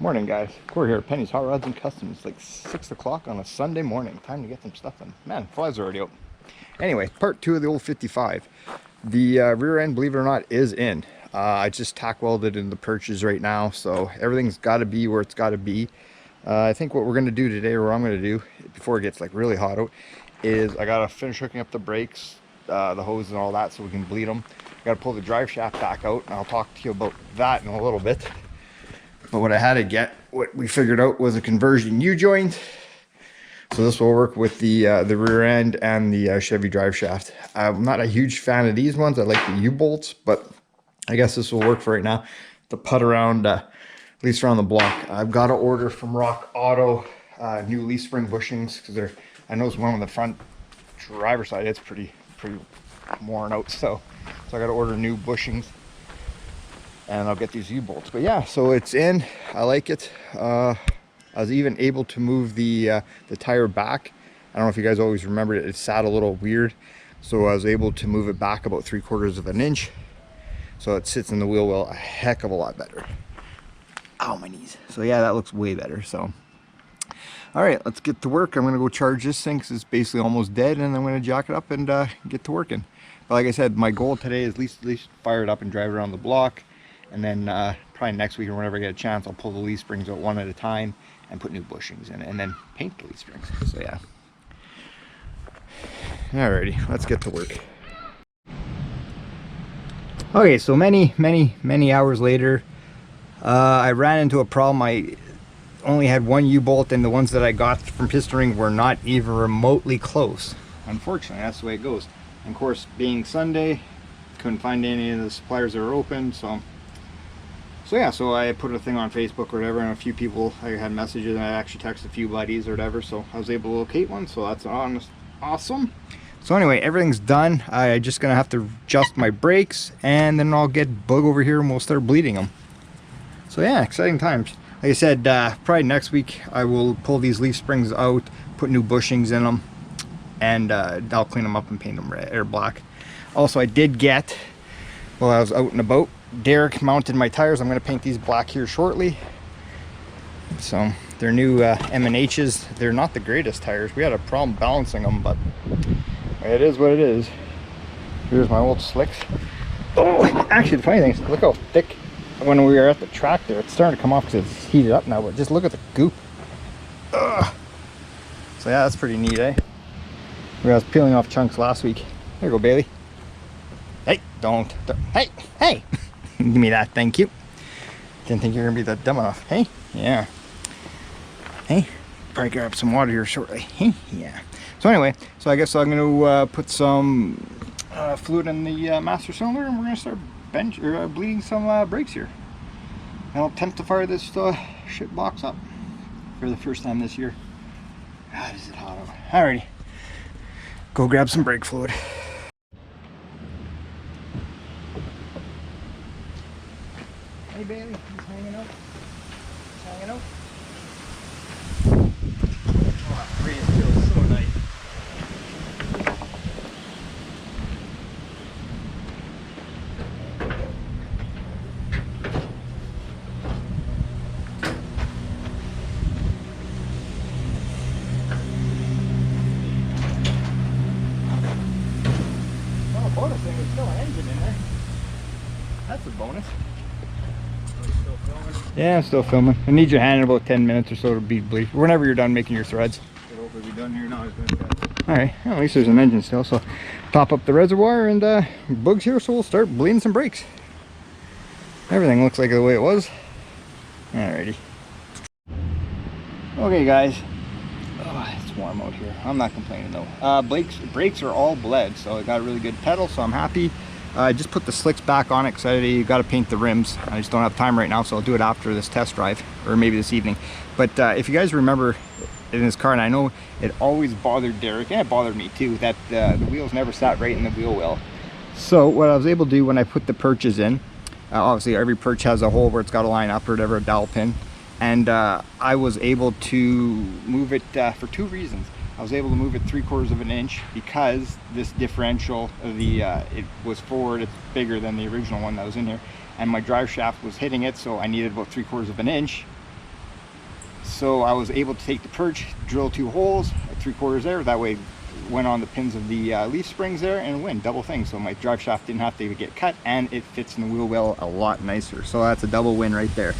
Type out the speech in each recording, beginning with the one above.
Morning, guys. Cory here at Penny's Hot Rods and Customs. It's like 6 o'clock on a Sunday morning. Time to get some stuff done. Man, flies are already out. Anyway, part 2 of the old 55. The rear end, believe it or not, is in. I just tack welded in the perches right now, so everything's got to be where it's got to be. I think what we're going to do today, or what I'm going to do, before it gets like really hot out, is I got to finish hooking up the brakes, the hose and all that so we can bleed them. I got to pull the drive shaft back out, and I'll talk to you about that in a little bit. But what I had to get, what we figured out, was a conversion U-joint. So this will work with the rear end and the Chevy drive shaft. I'm not a huge fan of these ones. I like the U-bolts, but I guess this will work for right now to putt around, at least around the block. I've got to order from Rock Auto new leaf spring bushings, because I noticed one on the front driver's side, it's pretty worn out. So I got to order new bushings. And I'll get these U-bolts. But yeah, so it's in. I like it. I was even able to move the tire back. I don't know if you guys always remember it. It sat a little weird, so I was able to move it back about 3/4 of an inch. So it sits in the wheel well a heck of a lot better. Ow, my knees. So yeah, that looks way better. So all right, let's get to work. I'm gonna go charge this thing because it's basically almost dead, and I'm gonna jack it up and get to working. But like I said, my goal today is at least fire it up and drive it around the block. And then probably next week or whenever I get a chance, I'll pull the leaf springs out one at a time and put new bushings in it, and then paint the leaf springs. So yeah. Alrighty, let's get to work. Okay, so many hours later, I ran into a problem. I only had one U-bolt, and the ones that I got from Piston Ring were not even remotely close. Unfortunately, that's the way it goes. And of course, being Sunday, couldn't find any of the suppliers that were open, so yeah, so I put a thing on Facebook or whatever, and a few people, I had messages, and I actually texted a few buddies or whatever, so I was able to locate one, so that's awesome. So anyway, everything's done. I just gonna have to adjust my brakes, and then I'll get Bug over here and we'll start bleeding them. So yeah, exciting times. Like I said, probably next week I will pull these leaf springs out, put new bushings in them, and I'll clean them up and paint them red or black. Also, I did get, while I was out and about, Derek mounted my tires. I'm going to paint these black here shortly. So they're new M&H's. They're not the greatest tires. We had a problem balancing them, but it is what it is. Here's my old slicks. Oh, actually the funny thing is, look how thick. When we were at the track there, it's starting to come off because it's heated up now, but just look at the goop. Ugh. So yeah, that's pretty neat, eh? I was peeling off chunks last week. There you go, Bailey. Hey, don't. Hey. Give me that, thank you. Didn't think you were gonna be that dumb enough. Hey, yeah. Hey, probably grab some water here shortly. Hey, yeah. So anyway, so I guess I'm gonna put some fluid in the master cylinder, and we're gonna start bleeding some brakes here. And I'll attempt to fire this shit box up for the first time this year. God, is it hot out? Alrighty, go grab some brake fluid. Hey Bailey, he's hanging out. He's hanging out. Oh, that breeze feels so nice. Well, the bonus thing is still an engine in there. That's a bonus. Yeah, I'm still filming. I need your hand in about 10 minutes or so to be bleed. Whenever you're done making your threads. Should hopefully be done here now. Alright, well, at least there's an engine still, so top up the reservoir, and Bug's here, so we'll start bleeding some brakes. Everything looks like the way it was. Alrighty. Okay guys. Oh, it's warm out here. I'm not complaining though. Brakes are all bled, so I got a really good pedal, so I'm happy. I just put the slicks back on it because I got to paint the rims. I just don't have time right now, so I'll do it after this test drive, or maybe this evening. But if you guys remember in this car, and I know it always bothered Derek, and it bothered me too, that the wheels never sat right in the wheel well. So what I was able to do when I put the perches in, obviously every perch has a hole where it's got to line up or whatever, a dowel pin, and I was able to move it for two reasons. I was able to move it 3/4 of an inch because this differential of it was forward, it's bigger than the original one that was in here, and my drive shaft was hitting it, so I needed about 3/4 of an inch So I was able to take the perch, drill 2 holes at 3/4 there. That way went on the pins of the leaf springs there and win, double thing. So my drive shaft didn't have to get cut, and it fits in the wheel well a lot nicer. So that's a double win right there.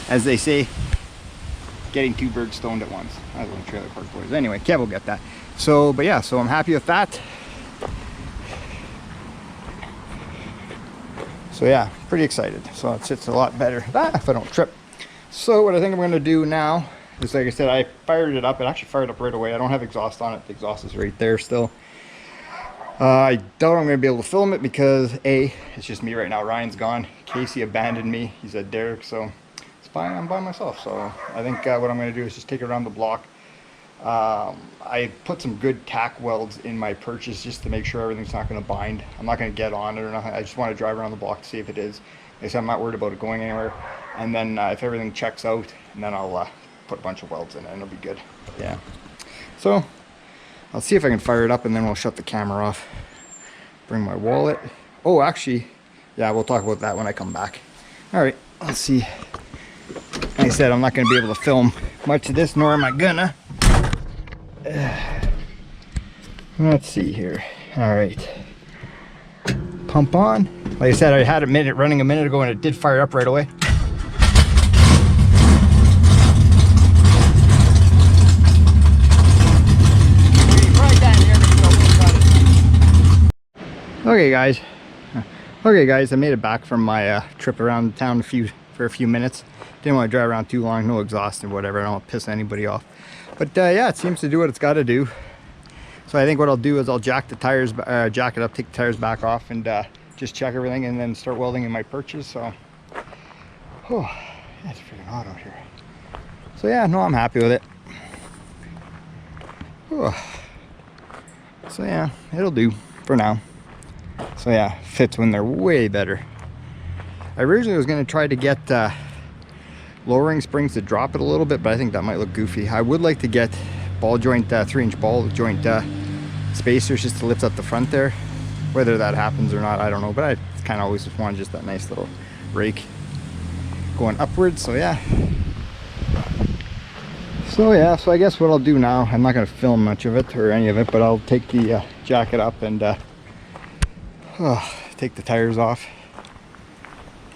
As they say, getting 2 birds stoned at once. That's one trailer park boys. Anyway, Kev will get that. So, but yeah, so I'm happy with that. So yeah, pretty excited. So it sits a lot better if I don't trip. So what I think I'm going to do now is, like I said, I fired it up. It actually fired up right away. I don't have exhaust on it. The exhaust is right there still. I doubt I'm going to be able to film it because A, it's just me right now. Ryan's gone. Casey abandoned me. He's at Derek, so it's fine. I'm by myself. So I think what I'm going to do is just take it around the block. I put some good tack welds in my purchase just to make sure everything's not going to bind. I'm not going to get on it or nothing. I just want to drive around the block to see if it is. Like I said, I'm not worried about it going anywhere. And then if everything checks out, and then I'll put a bunch of welds in it and it'll be good. Yeah. So I'll see if I can fire it up, and then we'll shut the camera off. Bring my wallet. Oh, actually, yeah, we'll talk about that when I come back. All right, let's see. Like I said, I'm not going to be able to film much of this, nor am I gonna. Let's see here. All right. Pump on. Like I said, I had it running a minute ago, and it did fire up right away. Okay guys, I made it back from my trip around town for a few minutes. Didn't want to drive around too long, no exhaust or whatever. I don't want to piss anybody off. But yeah, it seems to do what it's got to do. So I think what I'll do is I'll jack the tires, jack it up, take the tires back off, and just check everything, and then start welding in my perches. So, oh, yeah, it's freaking hot out here. So yeah, no, I'm happy with it. Oh. So yeah, it'll do for now. So yeah, fits when they're way better. I originally was going to try to get lowering springs to drop it a little bit, but I think that might look goofy. I would like to get ball joint, 3-inch ball joint spacers just to lift up the front there. Whether that happens or not, I don't know, but I kind of always just wanted just that nice little rake going upwards. So yeah. So yeah, so I guess what I'll do now, I'm not going to film much of it or any of it, but I'll take the jacket up and take the tires off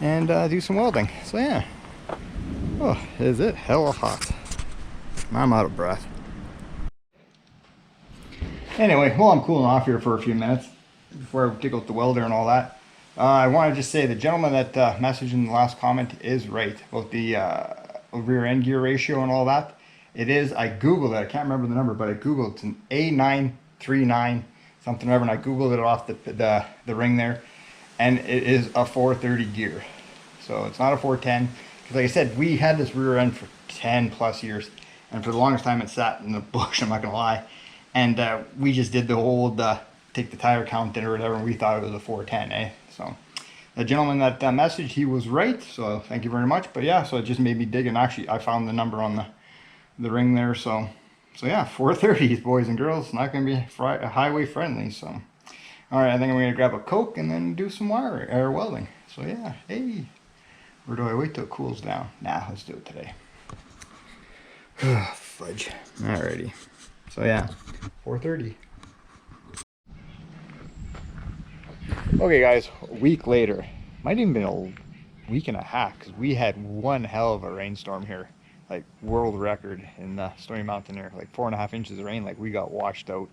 and do some welding. So yeah. Oh, is it hella hot. I'm out of breath. Anyway, while I'm cooling off here for a few minutes before I dig out the welder and all that, I want to just say the gentleman that messaged in the last comment is right about the rear end gear ratio and all that. It is, I googled it, I can't remember the number, but I googled it's an A939 something or other, and I googled it off the ring there, and it is a 430 gear. So it's not a 410, because like I said, we had this rear end for 10 plus years, and for the longest time it sat in the bush, I'm not gonna lie, and we just did the whole take the tire count in or whatever, and we thought it was a 410, so the gentleman that messaged, he was right, so thank you very much. But yeah, so it just made me dig, and actually I found the number on the ring there. So yeah, 430s, boys and girls. Not going to be highway friendly. So all right, I think I'm going to grab a Coke and then do some wiring or welding. So yeah, hey, or do I wait till it cools down? Nah, let's do it today. Fudge. Alrighty. So yeah, 4:30. Okay guys, a week later, might even been a week and a half, because we had one hell of a rainstorm here, like world record in Stony Mountain here, like 4.5 inches of rain. Like we got washed out.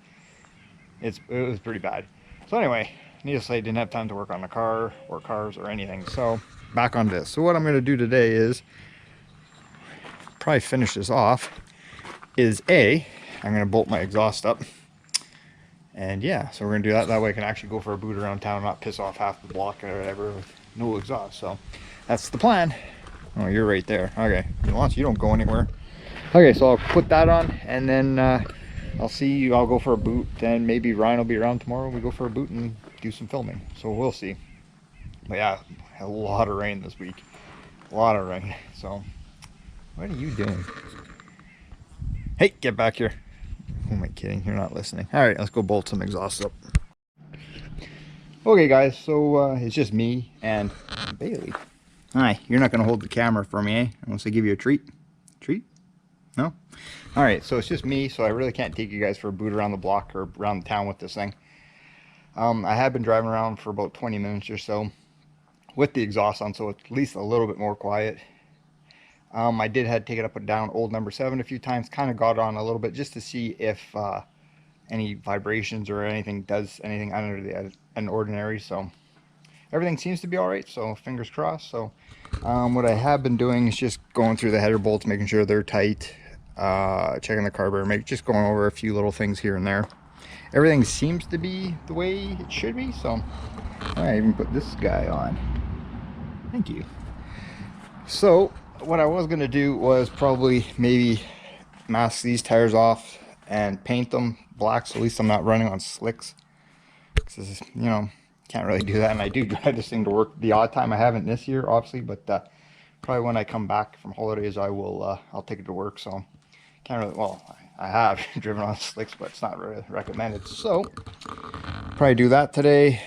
It was pretty bad. So anyway, needless to say, didn't have time to work on the car or cars or anything. So back on this. So what I'm going to do today is probably finish this off. I'm going to bolt my exhaust up. And yeah, so we're going to do that. That way I can actually go for a boot around town and not piss off half the block or whatever with no exhaust. So that's the plan. Oh, you're right there. Okay, Lance, you don't go anywhere. Okay, so I'll put that on, and then I'll see you. I'll go for a boot. Then maybe Ryan will be around tomorrow. We go for a boot and do some filming. So we'll see. But yeah, a lot of rain this week. A lot of rain. So what are you doing? Hey, get back here. Who am I kidding? You're not listening. All right, let's go bolt some exhaust up. Okay, guys, so it's just me and Bailey. Hi, you're not going to hold the camera for me, unless I give you a treat. Treat? No? Alright, so it's just me, so I really can't take you guys for a boot around the block or around the town with this thing. I have been driving around for about 20 minutes or so with the exhaust on, so it's at least a little bit more quiet. I did had to take it up and down old number 7 a few times, kind of got on a little bit just to see if any vibrations or anything does anything out of the unordinary. So everything seems to be all right, so fingers crossed. So what I have been doing is just going through the header bolts, making sure they're tight, checking the carburetor, just going over a few little things here and there. Everything seems to be the way it should be, so I even put this guy on. Thank you. So what I was going to do was probably maybe mask these tires off and paint them black, so at least I'm not running on slicks. Because, you know, can't really do that, and I do drive this thing to work the odd time. I haven't this year, obviously, but probably when I come back from holidays, I will. I'll take it to work. So can't really. Well, I have driven on slicks, but it's not really recommended. So probably do that today.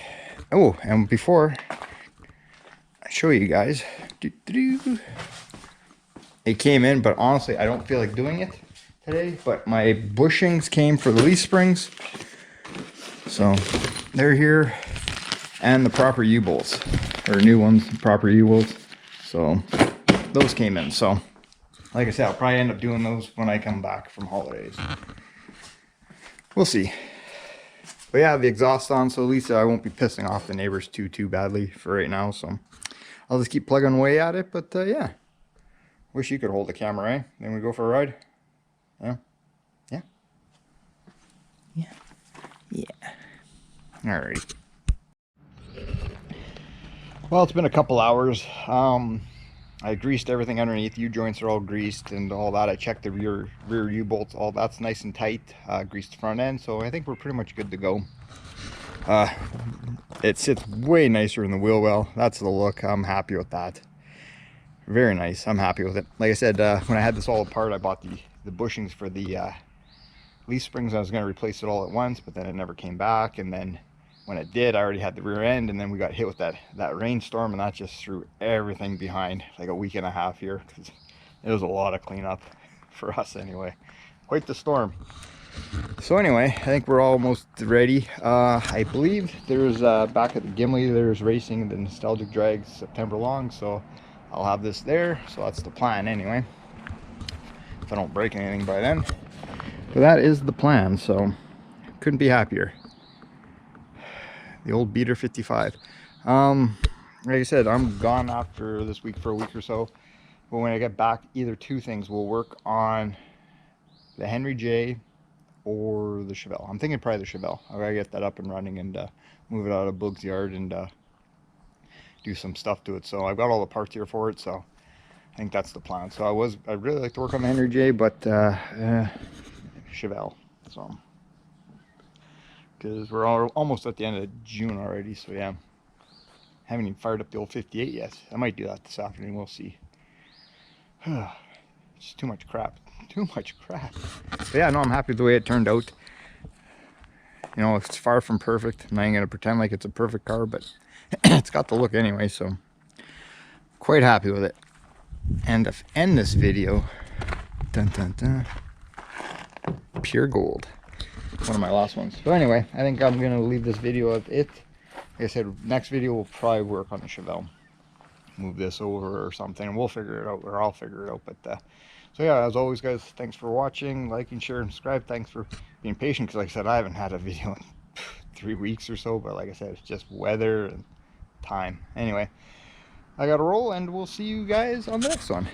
Oh, and before I show you guys, it came in, but honestly, I don't feel like doing it today. But my bushings came for the leaf springs, so they're here, and the proper U-bolts, or new ones, proper U-bolts. So those came in. So like I said, I'll probably end up doing those when I come back from holidays. We'll see. But yeah, the exhaust on, so at least I won't be pissing off the neighbors too badly for right now. So I'll just keep plugging away at it. But yeah, wish you could hold the camera, eh? Then we go for a ride. Yeah, yeah, yeah, yeah. Alright. Well, it's been a couple hours. I greased everything underneath. U-joints are all greased and all that. I checked the rear U-bolts. All that's nice and tight. Greased the front end, so I think we're pretty much good to go. It sits way nicer in the wheel well. That's the look. I'm happy with that. Very nice. I'm happy with it. Like I said, when I had this all apart, I bought the bushings for the leaf springs. I was going to replace it all at once, but then it never came back. And then when it did, I already had the rear end, and then we got hit with that rainstorm, and that just threw everything behind like a week and a half here, because it was a lot of cleanup for us anyway. Quite the storm. So anyway, I think we're almost ready. I believe there's back at the Gimli, there's racing the Nostalgic Drag September long, so I'll have this there. So that's the plan anyway, if I don't break anything by then. But that is the plan, so couldn't be happier. The old beater 55. Like I said, I'm gone after this week for a week or so, but when I get back, either two things will work on: the Henry J or the Chevelle. I'm thinking probably the Chevelle. I gotta get that up and running and move it out of Boog's yard and do some stuff to it. So I've got all the parts here for it, so I think that's the plan. So I'd really like to work on the Henry J, but Chevelle. So because we're almost at the end of June already, so yeah. Haven't even fired up the old 58 yet. I might do that this afternoon, we'll see. It's too much crap. Too much crap. But yeah, no, I'm happy with the way it turned out. You know, it's far from perfect. I'm not even gonna pretend like it's a perfect car, but it's got the look anyway, so quite happy with it. And to end this video, dun dun dun, pure gold. One of my last ones. So anyway, I think I'm gonna leave this video at it. Like I said, next video will probably work on the Chevelle. Move this over or something, and we'll figure it out, or I'll figure it out. But so yeah, as always, guys, thanks for watching, liking, share, and subscribe. Thanks for being patient, because like I said, I haven't had a video in 3 weeks or so, but like I said, it's just weather and time. Anyway, I gotta roll, and we'll see you guys on the next one.